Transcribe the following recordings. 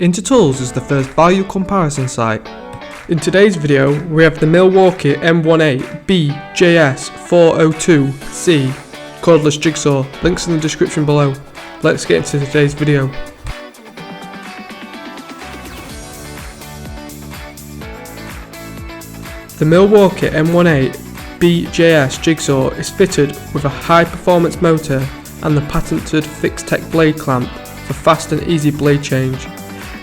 Intertools is the first value comparison site. In today's video, we have the Milwaukee M18BJS402C cordless jigsaw, links in the description below. Let's get into today's video. The Milwaukee M18BJS jigsaw is fitted with a high performance motor and the patented Fixtech blade clamp for fast and easy blade change.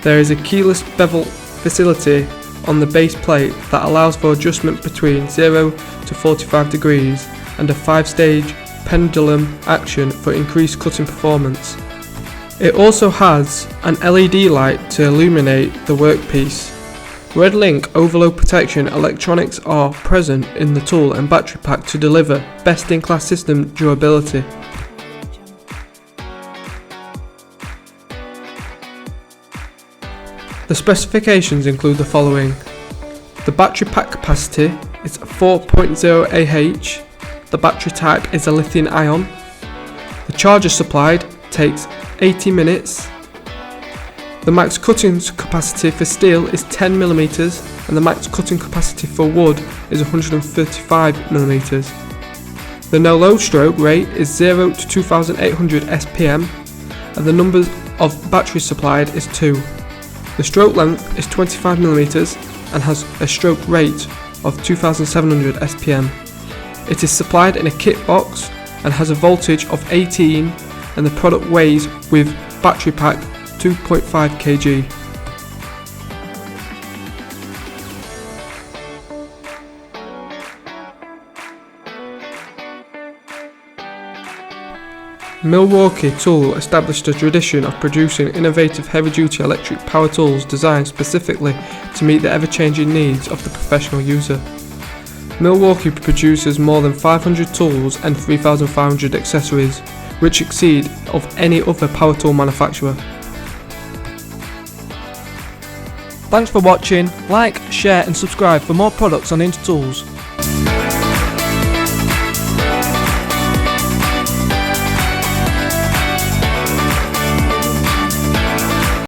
There is a keyless bevel facility on the base plate that allows for adjustment between 0 to 45 degrees and a 5-stage pendulum action for increased cutting performance. It also has an LED light to illuminate the workpiece. Red Link overload protection electronics are present in the tool and battery pack to deliver best-in-class system durability. The specifications include the following. The battery pack capacity is 4.0 Ah. The battery type is a lithium ion. The charger supplied takes 80 minutes. The max cutting capacity for steel is 10mm and the max cutting capacity for wood is 135mm. The no load stroke rate is 0 to 2800 SPM and the number of batteries supplied is 2. The stroke length is 25mm and has a stroke rate of 2700 SPM. It is supplied in a kit box and has a voltage of 18 and the product weighs with battery pack 2.5 kg. Milwaukee Tool established a tradition of producing innovative heavy-duty electric power tools designed specifically to meet the ever-changing needs of the professional user. Milwaukee produces more than 500 tools and 3,500 accessories, which exceed of any other power tool manufacturer. Thanks for watching, like, share and subscribe for more products on Intertools.